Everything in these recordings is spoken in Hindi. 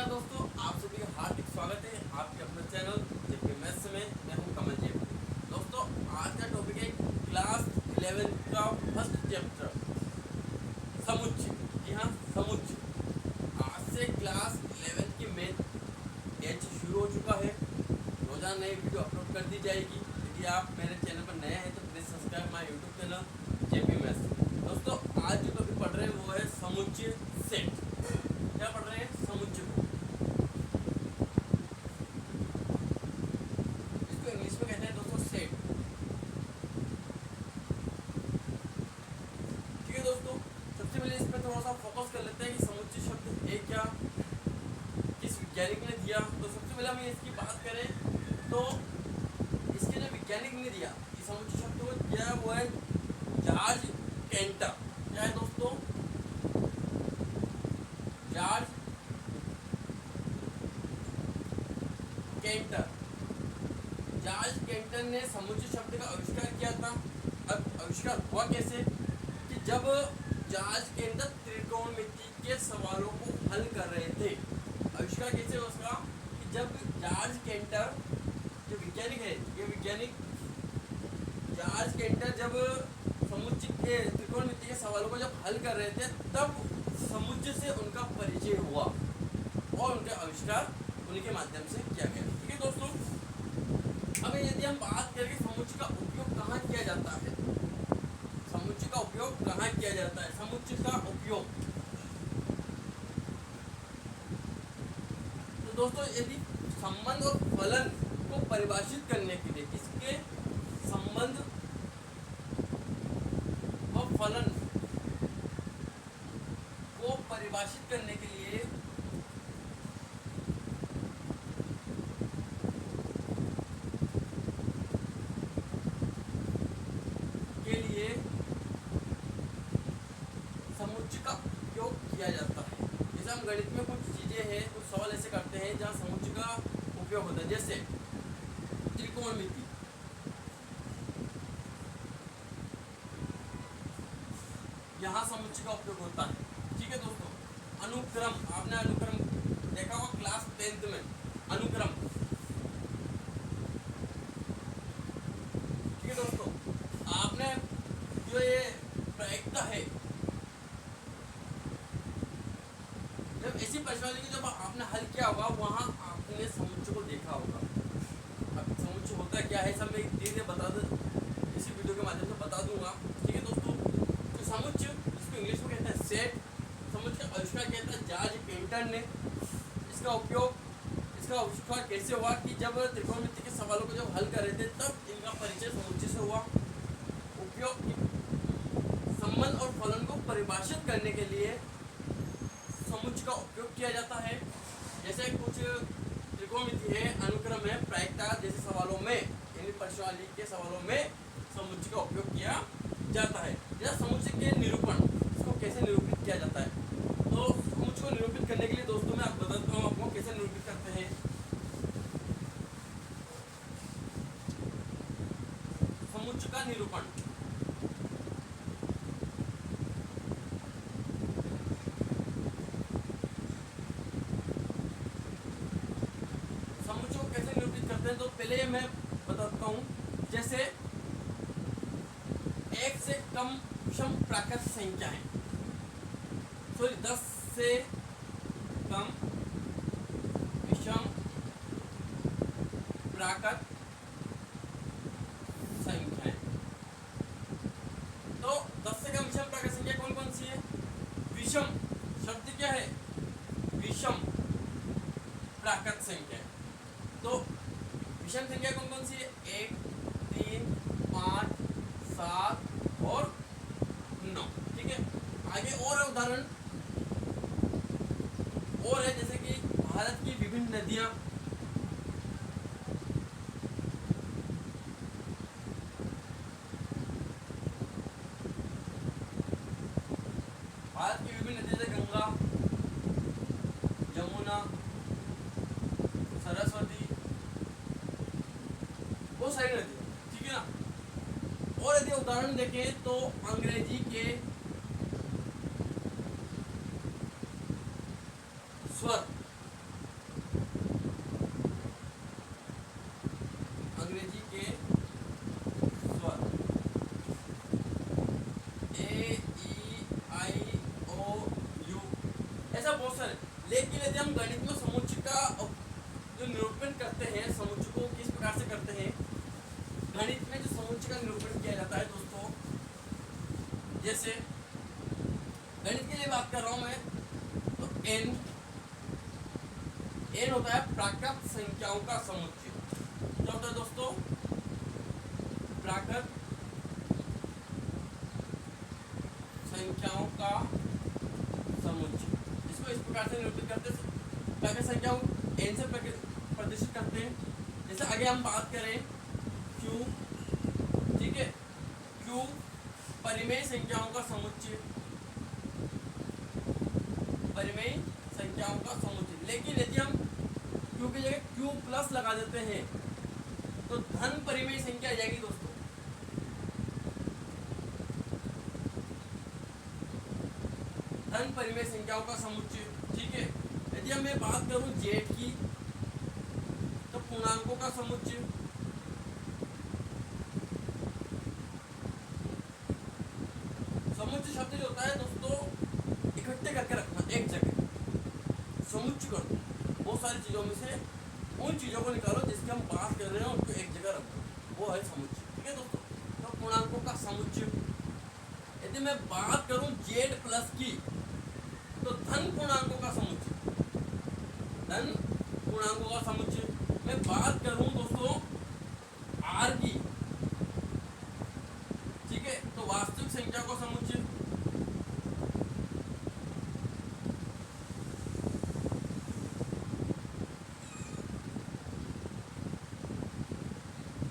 नमस्कार दोस्तों, आप सभी का हार्दिक स्वागत है आपके अपने चैनल जेपी मैथ्स में। मैं हूं कमल जी। दोस्तों, आज का टॉपिक है क्लास 11 का फर्स्ट चैप्टर समुच्चय। जी हाँ, समुच्चय। आज से क्लास 11 की मैथ बैच शुरू हो चुका है। रोजाना नई वीडियो अपलोड कर दी जाएगी। यदि आप मेरे चैनल पर नए हैं तो please subscribe my YouTube channel JP maths. दोस्तों, आज जो टॉपिक पढ़ रहे हैं वो है समुच्चय सेट। क्या पढ़ रहे हैं? समुच्चय को। इसको इंग्लिश में कहते हैं दोस्तों सेट। ठीक है दोस्तों, सबसे पहले इस पर थोड़ा सा फोकस कर लेते हैं कि समुच्चय शब्द है क्या, किस वैज्ञानिक ने दिया। तो सबसे पहले हम इसकी बात करें तो इसके जो वैज्ञानिक ने दिया इस समुच्चय शब्द को दिया है वो है जॉर्ज केंटर। क्या है दोस्तों? George canter. जॉर्ज केंटर ने समुच्चय शब्द का आविष्कार किया था। अब आविष्कार हुआ कैसे कि जब जॉर्ज केंटर त्रिकोणमिति के सवालों को हल कर रहे थे। आविष्कार कैसे हुआ उसका कि जब जॉर्ज केंटर जो वैज्ञानिक है, ये वैज्ञानिक जॉर्ज केंटर जब समुच्चय के त्रिकोणमिति के सवालों को जब हल कर रहे थे तब समुच्चय से उनका परिचय हुआ और उनका आविष्कार उन्हीं के माध्यम से किया गया। ठीक है दोस्तों, अब यदि हम बात करें समुच्चय का उपयोग कहाँ किया जाता है, समुच्चय का उपयोग कहाँ किया जाता है, समुच्चय का उपयोग। तो दोस्तों, यदि संबंध और फलन को परिभाषित करने के लिए, इसके संबंध और फलन को परिभाषित करने के लिए समुच्चय का उपयोग किया जाता है। जैसे हम गणित में कुछ चीजें हैं, कुछ सवाल ऐसे करते हैं जहाँ समुच्चय का उपयोग होता है। जैसे त्रिकोणमिति, यहाँ समुच्चय का उपयोग होता है। ठीक है दोस्तों, अनुक्रम, आपने अनुक्रम देखा होगा क्लास 10th में, अनुक्रम। ठीक है दोस्तों, आपने जो ये प्रायिकता है, जब ऐसी प्रश्नावली की जब आपने हल किया होगा वहां आपने समुच्चय को देखा होगा। अब समुच्चय होता क्या है सब मैं धीरे बता दूं, इसी वीडियो के माध्यम से बता दूंगा। ठीक है दोस्तों, तो समुच्चय इसको इंग्लिश में कहते हैं सेट। समुच्चय का आविष्कार किया था जॉर्ज केंटर ने। इसका आविष्कार कैसे हुआ कि जब त्रिकोणमिति के सवालों को जब हल कर रहे थे तब इनका परिचय समुच्चय से हुआ। उपयोग संबंध और फलन को परिभाषित करने के लिए समुच्चय का उपयोग किया जाता है। जैसे कुछ त्रिकोणमिति है, अनुक्रम है, प्रायिकता जैसे सवालों में, यानी प्रश्नावली के सवालों में समुच्चय का उपयोग किया जाता है। या समुच्चय के निरूपण, इसको कैसे निरूपित किया जाता है, तो समुच्चय को निरूपित करने के लिए दोस्तों मैं आपको बताता हूँ आपको कैसे निरूपित करते हैं। समुच्चय का निरूपण, तो पहले मैं बताता हूँ। जैसे एक से कम विषम प्राकृत संख्याएं, सॉरी 10 से कम विषम प्राकृत संख्याएं। तो 10 से कम विषम प्राकृत संख्या कौन कौन सी है? विषम शब्द क्या है? विषम प्राकृत संख्या। तो विषम संख्या कौन कौन सी है? 1, 3, 5, 7 और 9। ठीक है, आगे और उदाहरण और है, जैसे कि भारत की विभिन्न नदियां, भारत की विभिन्न नदियां जैसे गंगा, यमुना, सरस्वती, बहुत सारी नदी। ठीक है ना। और यदि उदाहरण देखें तो अंग्रेजी के स्वर, लेकिन यदि हम गणित में समुच्चय का जो निरूपण करते हैं, समुच्चय को किस प्रकार से करते हैं, गणित में जो समुच्चय का निरूपण किया जाता है दोस्तों, जैसे गणित के लिए बात कर रहा हूं मैं, तो n होता है प्राकृत संख्याओं का समुच्चय। क्या होता है दोस्तों? प्राकृत संख्याओं का समुच्चय। इसको इस प्रकार से निरूपित करते हैं, प्राकृत संख्याओं n से प्रदर्शित करते हैं। जैसे आगे हम बात करें q, ठीक है, q परिमेय संख्याओं का समुच्चय, परिमेय संख्याओं का समुच्चय। लेकिन यदि हम q की जगह q प्लस लगा देते हैं तो धन परिमेय संख्या आ जाएगी दोस्तों। धन परिमेय संख्याओं का समुच्चय, ठीक है। यदि हम मैं बात करूं z की, तो पूर्णांकों का समुच्चय, समुच्चय शब्द जो होता है दोस्तों इकट्ठे करके रखना एक जगह, समुच्चय कर दो। बहुत सारी चीजों में से उन चीजों को निकालो जिसकी हम बात कर रहे हैं, उनको एक जगह रखो, वो है समुच्चय, ठीक है दोस्तों। तो पूर्णांकों का समुच्चय। यदि मैं बात करूं z प्लस की, तो धन पूर्णांकों का समुच्चय, धन पूर्णांकों का समुच्चय। मैं बात करूं दोस्तों r की, ठीक है, तो वास्तविक संख्या का समुच्चय।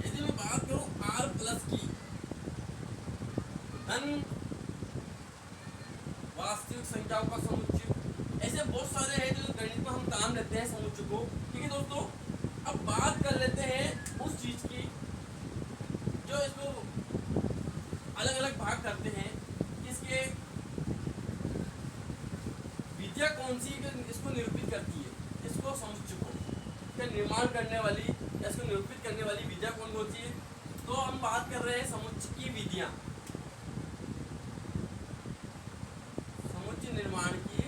यदि मैं बात करूं r प्लस की, धन वास्तविक संख्याओं का समुच्चय। ऐसे बहुत सारे हैं जो गणित में हम काम लेते हैं समुच्चय को, ठीक है दोस्तों। अब बात कर लेते हैं उस चीज की जो इसको अलग अलग भाग करते हैं। इसके विधिया कौन सी इसको निरूपित करती है, इसको समुच्चय को इसका निर्माण करने वाली या इसको निरूपित करने वाली विधिया कौन होती है? तो हम बात कर रहे हैं समुच्चय की विधियां, समुच्चय निर्माण की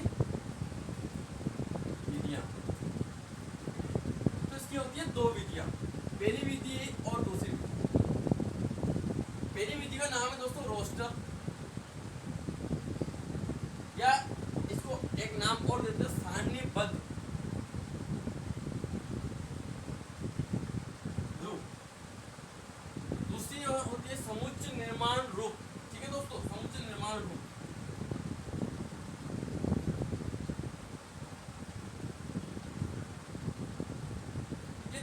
विधियां। तो इसकी होती है दो विधियां, पहली विधि और दूसरी विधि। पहली विधि का नाम है दोस्तों रोस्टर, या इसको एक नाम और देते हैं सारणीबद्ध रूप। दूसरी होती है समुच्चय निर्माण रूप, ठीक है दोस्तों, समुच्चय निर्माण रूप।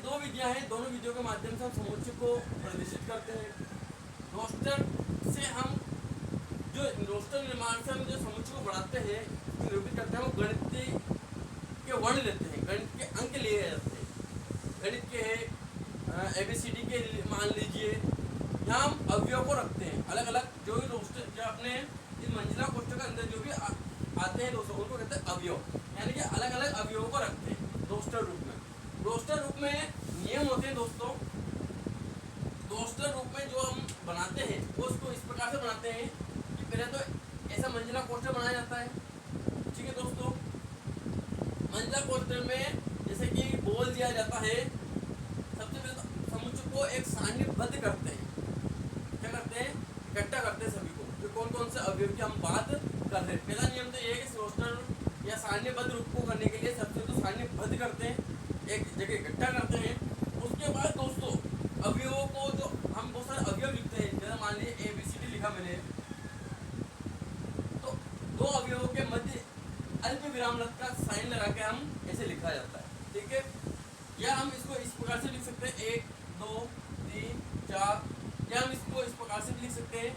दो विधियां हैं, दोनों विधियों के माध्यम से हम समुच्चय को प्रदर्शित करते हैं। रोस्टर से हम जो रोस्टर निर्माण से हम जो समुच्चय को बढ़ाते हैं, निरूपित करते हैं, वो गणित के वर्ण लेते हैं, गणित के अंक लिए जाते हैं। गणित के ABCD के मान लीजिए, यहाँ हम अवयव को रखते हैं अलग अलग, जो भी रोस्टर जो अपने इस मंजिला कोष्ठक के अंदर जो भी आते हैं दोस्तों, उनको कहते हैं अवयव, यानी कि अलग अलग अवयवों को रखते हैं रोस्टर रूप में। रोस्टर रूप में नियम होते हैं दोस्तों। रोस्टर रूप में जो हम बनाते हैं वो उसको इस प्रकार से बनाते हैं कि पहले तो ऐसा मंजिला कोष्ठक बनाया जाता है, ठीक है दोस्तों। मंजिला कोष्ठक में जैसे कि बोल दिया जाता है, सबसे पहले तो समुच्चय को एक सारणीबद्ध करते हैं। क्या करते हैं? इकट्ठा करते हैं सभी को, जो कौन कौन से अवयव की हम बात कर रहे हैं। पहला नियम तो ये है कि रोस्टर या सारणीबद्ध रूप को करने के लिए सबसे तो सारणीबद्ध करते हैं, एक जगह इकट्ठा करते हैं। उसके बाद दोस्तों अवयवों को, जो हम बहुत सारे अवयव लिखते हैं, जैसे मान लीजिए ABCD लिखा मैंने, तो दो अवयवों के मध्य अल्प विराम का साइन लगा के हम ऐसे लिखा जाता है, ठीक है। या हम इसको इस प्रकार से लिख सकते हैं 1 2 3 4, या हम इसको इस प्रकार से लिख सकते हैं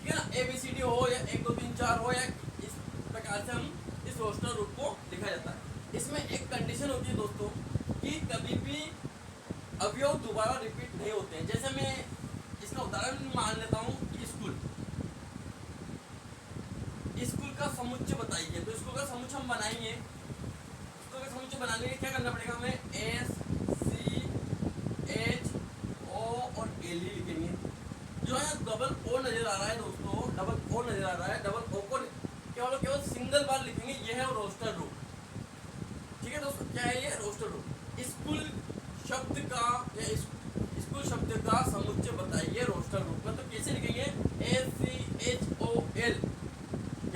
ठीक है ना, ABCD हो या 1 2 3 4 हो, या इस प्रकार से हम इस रोस्टर रूप को लिखा जाता है। इसमें एक कंडीशन होती है दोस्तों कि कभी भी अवयव दोबारा रिपीट नहीं होते हैं। जैसे मैं इसका उदाहरण मान लेता हूँ कि स्कूल का समुच्चय बताइए, तो स्कूल का समुच्चय हम बनाएंगे। स्कूल का समुच्चय बनाने के लिए क्या करना पड़ेगा हमें? S C H O और L लिखेंगे। जो है डबल O नजर आ रहा है दोस्तों, डबल O नजर आ रहा है, डबल O को केवल केवल केवल सिंगल बार लिखेंगे, ये है रोस्टर रूट। ठीक है दोस्तों, क्या है ये रोस्टर रूट। स्कूल शब्द का या स्कूल शब्द का समुच्चय बताइए रोस्टर रूट में। तो कैसे लिखेंगे, SCHOL।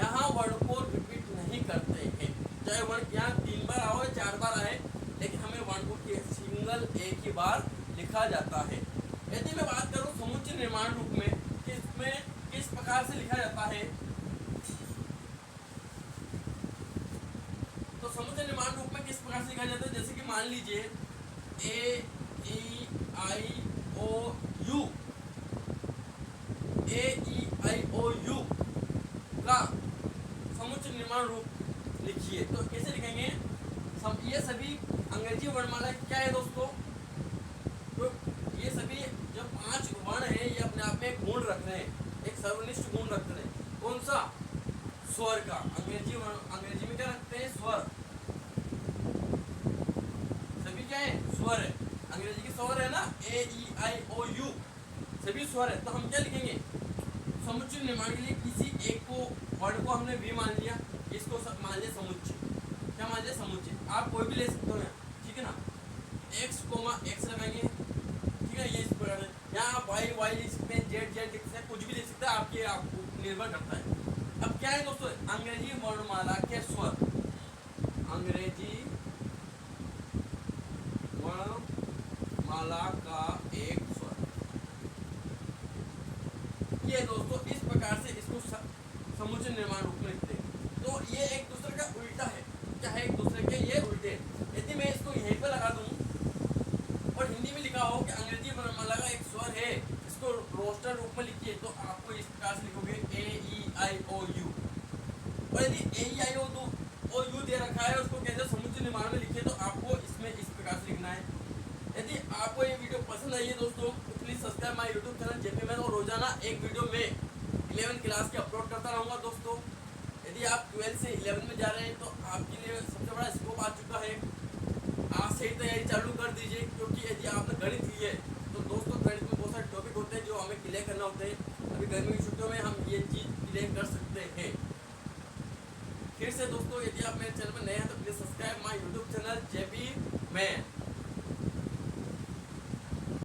यहाँ वर्ड को रिपीट नहीं करते हैं, चाहे वर्ड यहाँ 3 बार आओ या 4 बार आए, लेकिन हमें वर्ड को सिंगल एक ही बार लिखा जाता है। यदि मैं बात करूँ समुच्चय निर्माण रूप में, किसमें किस प्रकार से लिखा जाता है, तो समुच्चय निर्माण रूप में किस प्रकार से लिखा जाता है, जैसे कि मान लीजिए AEIOU का समुच्चय निर्माण रूप लिखिए। तो कैसे लिखेंगे, ये सभी अंग्रेजी वर्णमाला क्या है दोस्तों, तो ये सभी जो 5 वर्ण है ये अपने आप में एक गुण रख रहे हैं, एक सर्वनिष्ठ गुण रख रहे हैं। कौन सा, स्वर का। अंग्रेजी में क्या रखते हैं, स्वर। सभी क्या है, स्वर है। अंग्रेजी के स्वर है ना, AEIOU, सभी स्वर है। तो हम क्या लिखेंगे, समुच्चय निर्माण के लिए किसी एक को वर्ड को हमने V मान लिया, इसको मान लिया समुच्चय। क्या मान लिया, समुच्चय। आप कोई भी ले सकते हो यहाँ, ठीक है ना, X लगाएंगे, ठीक है, ये इस प्रकार है। यहाँ आप Y लिख सकते हैं, Z लिख सकते हैं, कुछ भी लिख सकते हैं, आपको निर्भर करता है। अब क्या है दोस्तों, अंग्रेजी वर्णमाला के स्वर, अंग्रेजी वर्णमाला का एक स्वर, ये दोस्तों इस प्रकार से इसको समुच्चय निर्माण रूप में लिखते हैं। तो ये एक दूसरे का उल्टा है, क्या है, एक दूसरे के ये उल्टे। यदि मैं इसको यहीं पर लगा दूं और हिंदी में लिखा हो कि अंग्रेजी वर्णमाला का एक स्वर है, इसको रोस्टर रूप में लिखिए, तो आपको इस प्रकार से लिखोगे AEIOU। और यदि AEIOU दे रखा है, उसको कहते हैं समुच्चय निर्माण में लिखिए, तो आपको इसमें इस प्रकार से लिखना है। यदि आपको ये वीडियो पसंद आई है दोस्तों, तो please subscribe my YouTube channel JP man, और रोजाना एक वीडियो में 11 क्लास के अपलोड करता रहूँगा दोस्तों। यदि आप 12 से 11 में जा रहे हैं, तो आपके लिए सबसे बड़ा स्कोप आ चुका है। आज से ही तैयारी चालू कर दीजिए, क्योंकि यदि आपने गणित ली है, तो दोस्तों गणित में बहुत सारे टॉपिक होते हैं जो हमें क्लियर करना होते हैं। अभी गर्मी की छुट्टियों में हम ये चीज़ क्लियर कर सकते हैं। फिर से दोस्तों, यदि आप मेरे चैनल में नए हैं, तो please subscribe my YouTube channel JP man.